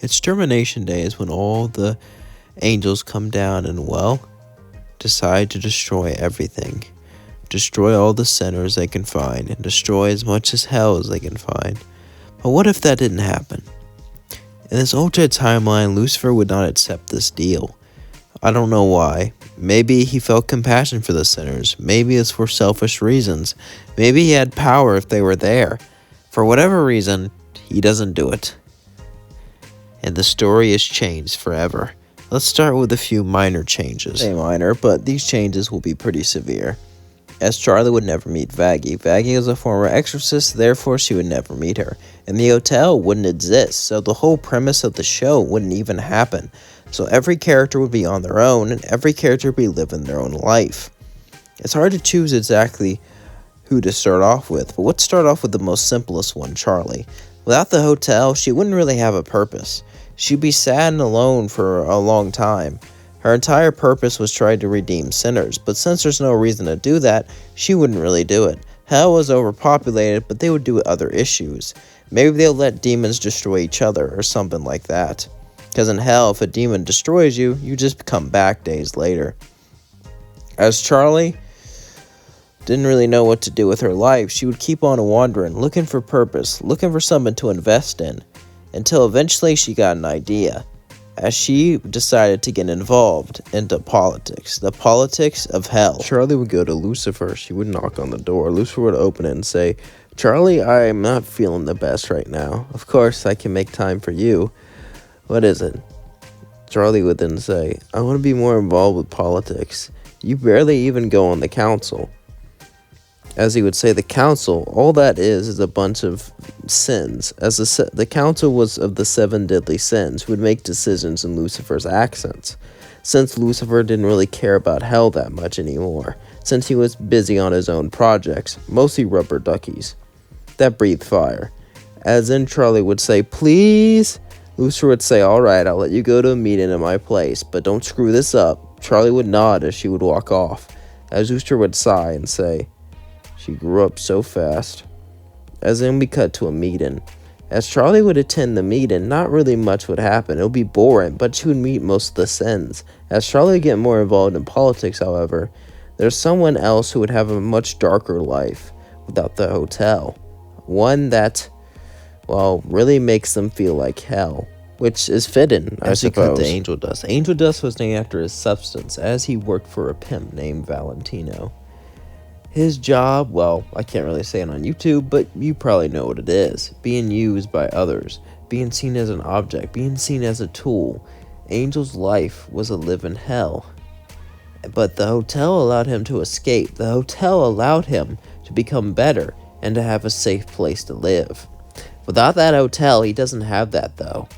Extermination Day is when all the angels come down and, well, decide to destroy everything. Destroy all the sinners they can find, and destroy as much as hell as they can find. But what if that didn't happen? In this alternate timeline, Lucifer would not accept this deal. I don't know why. Maybe he felt compassion for the sinners. Maybe it's for selfish reasons. Maybe he had power if they were there. For whatever reason, he doesn't do it. And the story is changed forever. Let's start with a few minor changes. They minor, but these changes will be pretty severe. As Charlie would never meet Vaggie. Vaggie is a former exorcist, therefore she would never meet her. And the hotel wouldn't exist, so the whole premise of the show wouldn't even happen. So every character would be on their own, and every character would be living their own life. It's hard to choose exactly who to start off with, but let's start off with the most simplest one, Charlie. Without the hotel, she wouldn't really have a purpose. She'd be sad and alone for a long time. Her entire purpose was trying to redeem sinners, but since there's no reason to do that, she wouldn't really do it. Hell was overpopulated, but they would do other issues. Maybe they'll let demons destroy each other or something like that. Because in hell, if a demon destroys you, you just come back days later. As Charlie didn't really know what to do with her life, she would keep on wandering, looking for purpose, looking for something to invest in, until eventually she got an idea. As she decided to get involved into politics, the politics of hell. Charlie would go to Lucifer. She would knock on the door. Lucifer would open it and say, "Charlie, I'm not feeling the best right now. Of course, I can make time for you. What is it?" Charlie would then say, "I want to be more involved with politics. You barely even go on the council." As he would say, the council, all that is a bunch of sins. As the council was of the 7 deadly sins, who would make decisions in Lucifer's accents. Since Lucifer didn't really care about hell that much anymore, since he was busy on his own projects, mostly rubber duckies that breathed fire. As in Charlie would say, "Please," Lucifer would say, "Alright, I'll let you go to a meeting in my place, but don't screw this up." Charlie would nod as she would walk off, as Lucifer would sigh and say, "She grew up so fast." As then we cut to a meeting. As Charlie would attend the meeting, not really much would happen. It would be boring, but she would meet most of the sins. As Charlie would get more involved in politics, however, there's someone else who would have a much darker life without the hotel. One that, well, really makes them feel like hell, which is fitting, I suppose. As we cut to Angel Dust. Angel Dust was named after his substance, as he worked for a pimp named Valentino. His job, well, I can't really say it on YouTube, but you probably know what it is. Being used by others, being seen as an object, being seen as a tool. Angel's life was a living hell. But the hotel allowed him to escape. The hotel allowed him to become better and to have a safe place to live. Without that hotel, he doesn't have that though.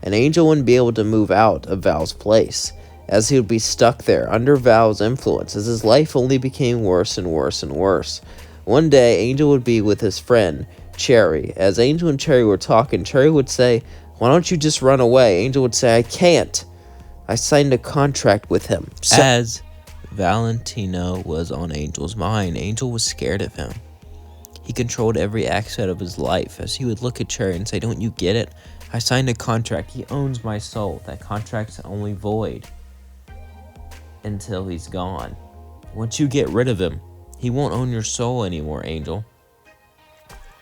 An Angel wouldn't be able to move out of Val's place, as he would be stuck there under Val's influence, as his life only became worse and worse and worse. One day, Angel would be with his friend, Cherry. As Angel and Cherry were talking, Cherry would say, "Why don't you just run away?" Angel would say, "I can't. I signed a contract with him." As Valentino was on Angel's mind, Angel was scared of him. He controlled every aspect of his life, as he would look at Cherry and say, "Don't you get it? I signed a contract. He owns my soul. That contract's only void until he's gone. Once you get rid of him, he won't own your soul anymore, Angel.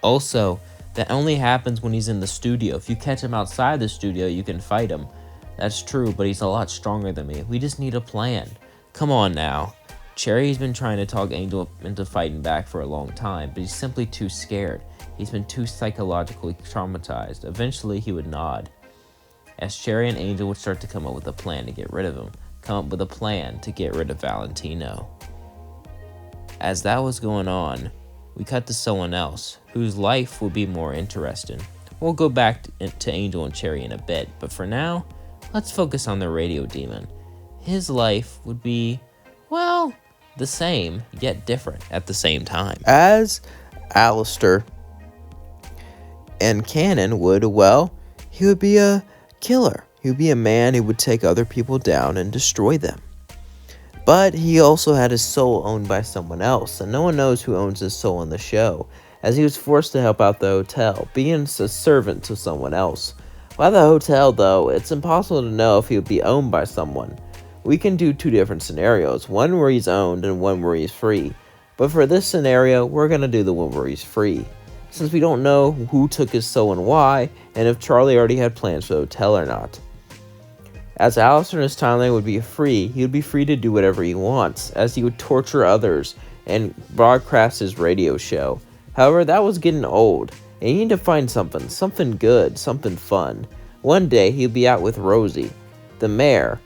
Also, that only happens when he's in the studio. If you catch him outside the studio, you can fight him. That's true, but he's a lot stronger than me. We just need a plan. Come on now." Cherry's been trying to talk Angel into fighting back for a long time, but he's simply too scared. He's been too psychologically traumatized. Eventually, he would nod, as Cherry and Angel would start to come up with a plan to get rid of him. Come up with a plan to get rid of Valentino. As that was going on, we cut to someone else whose life will be more interesting. We'll go back to Angel and Cherry in a bit, but for now, let's focus on the radio demon. His life would be, well, the same, yet different at the same time. As Alastor and Cannon would, well, he would be a killer. He would be a man who would take other people down and destroy them. But he also had his soul owned by someone else, and no one knows who owns his soul in the show, as he was forced to help out the hotel, being a servant to someone else. By the hotel, though, it's impossible to know if he would be owned by someone. We can do two different scenarios, one where he's owned and one where he's free. But for this scenario, we're going to do the one where he's free, since we don't know who took his soul and why, and if Charlie already had plans for the hotel or not. As Alastor in his timeline would be free, he would be free to do whatever he wants, as he would torture others and broadcast his radio show. However, that was getting old, and he needed to find something good, something fun. One day, he'd be out with Rosie, the mayor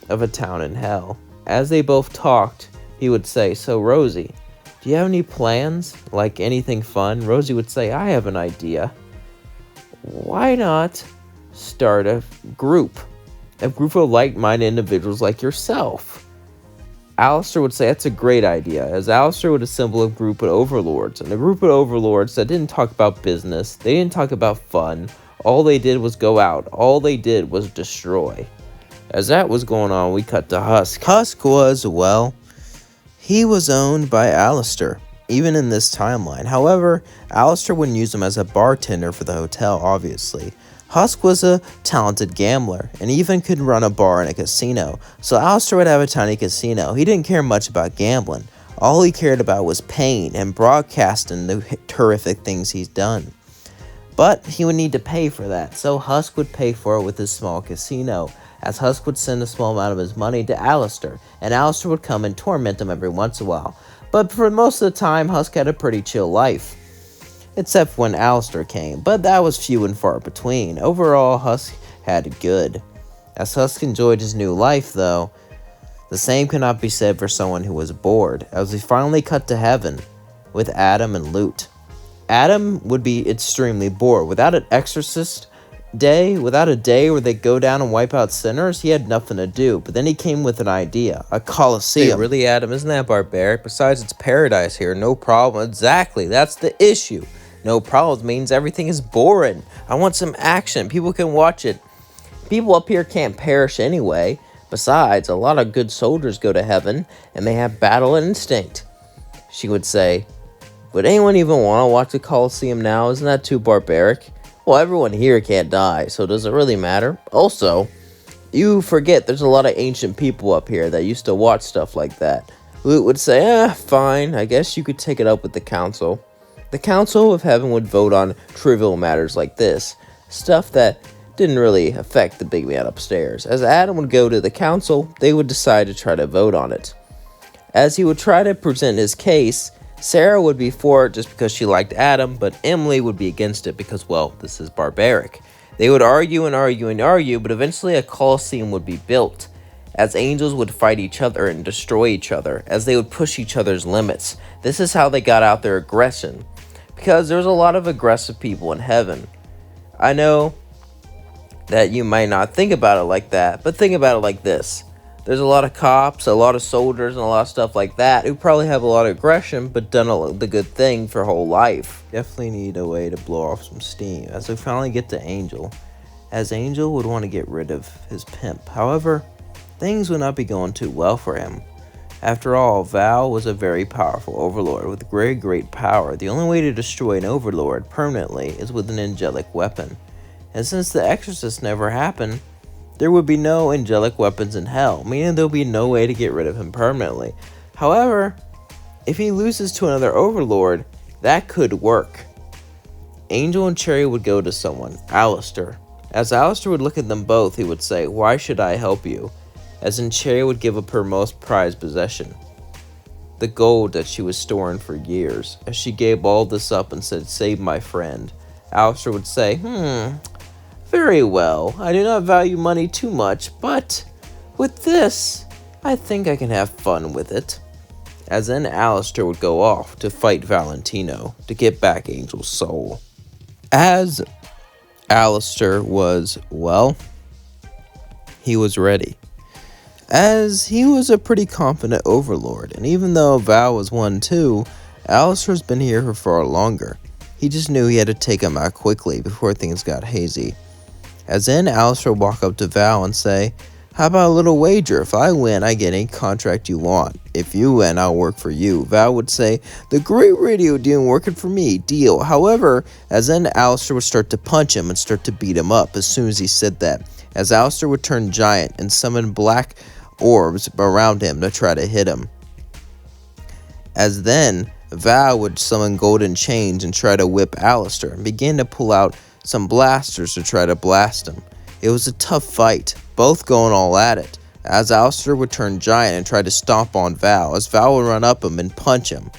of a town in hell. As they both talked, he would say, "So Rosie, do you have any plans? Like anything fun?" Rosie would say, "I have an idea. Why not start a group of like-minded individuals like yourself?" Alastor would say that's a great idea, as Alastor would assemble a group of overlords, and a group of overlords that didn't talk about business, they didn't talk about fun, all they did was go out, all they did was destroy. As that was going on, we cut to Husk. Husk was, well, he was owned by Alastor, even in this timeline. However, Alastor wouldn't use him as a bartender for the hotel, obviously. Husk was a talented gambler, and even could run a bar and a casino, so Alastor would have a tiny casino. He didn't care much about gambling. All he cared about was pain and broadcasting the terrific things he's done. But he would need to pay for that, so Husk would pay for it with his small casino, as Husk would send a small amount of his money to Alastor, and Alastor would come and torment him every once in a while. But for most of the time, Husk had a pretty chill life, except when Alastor came, but that was few and far between. Overall, Husk had it good. As Husk enjoyed his new life, though, the same cannot be said for someone who was bored, as we finally cut to heaven with Adam and Lute. Adam would be extremely bored. Without an exorcist day, without a day where they go down and wipe out sinners, he had nothing to do. But then he came with an idea, a coliseum. Hey, really, Adam, isn't that barbaric? Besides, it's paradise here, no problem. Exactly, that's the issue. No problems means everything is boring. I want some action. People can watch it. People up here can't perish anyway. Besides, a lot of good soldiers go to heaven, and they have battle instinct. She would say, "Would anyone even want to watch the Coliseum now? Isn't that too barbaric?" Well, everyone here can't die, so does it really matter? Also, you forget there's a lot of ancient people up here that used to watch stuff like that. Lute would say, fine, I guess you could take it up with the council. The Council of Heaven would vote on trivial matters like this, stuff that didn't really affect the big man upstairs. As Adam would go to the council, they would decide to try to vote on it. As he would try to present his case, Sarah would be for it just because she liked Adam, but Emily would be against it because, well, this is barbaric. They would argue and argue and argue, but eventually a coliseum would be built, as angels would fight each other and destroy each other, as they would push each other's limits. This is how they got out their aggression, because there's a lot of aggressive people in heaven. I know that you might not think about it like that, but think about it like this. There's a lot of cops, a lot of soldiers, and a lot of stuff like that who probably have a lot of aggression, but done the good thing for whole life. Definitely need a way to blow off some steam, as we finally get to Angel, as Angel would want to get rid of his pimp. However, things would not be going too well for him. After all, Val was a very powerful overlord with great power. The only way to destroy an overlord permanently is with an angelic weapon. And since the exorcist never happened, there would be no angelic weapons in hell, meaning there would be no way to get rid of him permanently. However, if he loses to another overlord, that could work. Angel and Cherry would go to someone, Alastor. As Alastor would look at them both, he would say, "Why should I help you?" As in, Cherry would give up her most prized possession, the gold that she was storing for years. As she gave all this up and said, "Save my friend," Alastor would say, "Very well, I do not value money too much, but with this, I think I can have fun with it." As then Alastor would go off to fight Valentino to get back Angel's soul. As Alastor was, well, he was ready, as he was a pretty confident overlord, and even though Val was one too, Alastor's been here for far longer. He just knew he had to take him out quickly before things got hazy. As then Alastor would walk up to Val and say, How about a little wager? If I win, I get any contract you want. If you win, I'll work for you. Val would say, the great radio deal working for me, deal. However, as then Alastor would start to punch him and start to beat him up as soon as he said that, as Alastor would turn giant and summon black orbs around him to try to hit him. As then, Val would summon golden chains and try to whip Alastor and begin to pull out some blasters to try to blast him. It was a tough fight, both going all at it, as Alastor would turn giant and try to stomp on Val, as Val would run up him and punch him.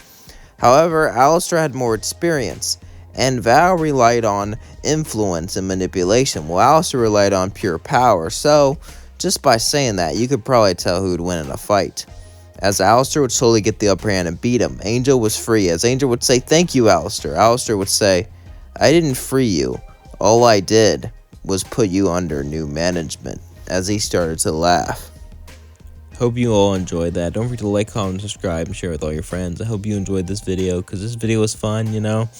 However, Alastor had more experience, and Val relied on influence and manipulation, while Alastor relied on pure power, so just by saying that, you could probably tell who would win in a fight. As Alastor would slowly get the upper hand and beat him, Angel was free, as Angel would say, thank you, Alastor. Alastor would say, I didn't free you, all I did was put you under new management, as he started to laugh. Hope you all enjoyed that. Don't forget to like, comment, subscribe, and share with all your friends. I hope you enjoyed this video, because this video was fun, you know.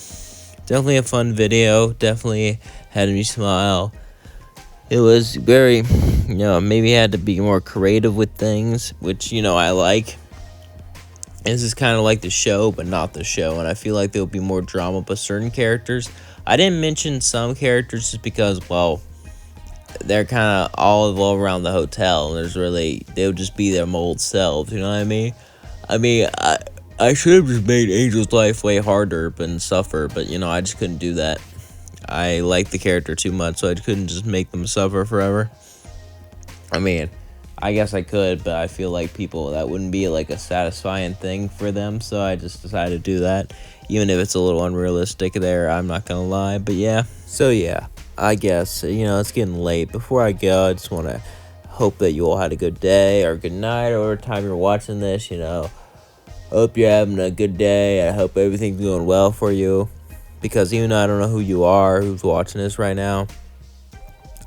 Definitely a fun video. Definitely had me smile. It was very, you know, maybe had to be more creative with things, which, you know, I like. This is kind of like the show, but not the show, and I feel like there'll be more drama with certain characters. I didn't mention some characters just because, well, they're kind of all around the hotel, and they'll just be their old selves, you know what I mean? I should have just made Angel's life way harder and suffer, but, you know, I just couldn't do that. I like the character too much, so I couldn't just make them suffer forever. I mean, I guess I could, but I feel like that wouldn't be like a satisfying thing for them, so I just decided to do that. Even if it's a little unrealistic there, I'm not gonna lie, but yeah. So yeah, I guess, you know, it's getting late. Before I go, I just want to hope that you all had a good day, or good night, or whatever time you're watching this, you know. Hope you're having a good day. I hope everything's going well for you. Because even though I don't know who you are, who's watching this right now,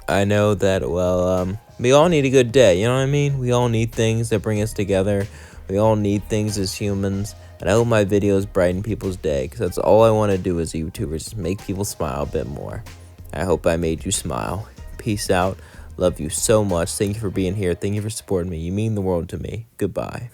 I know that, well, we all need a good day, you know what I mean? We all need things that bring us together. We all need things as humans. And I hope my videos brighten people's day, because that's all I want to do as a YouTuber, is just make people smile a bit more. I hope I made you smile. Peace out. Love you so much. Thank you for being here. Thank you for supporting me. You mean the world to me. Goodbye.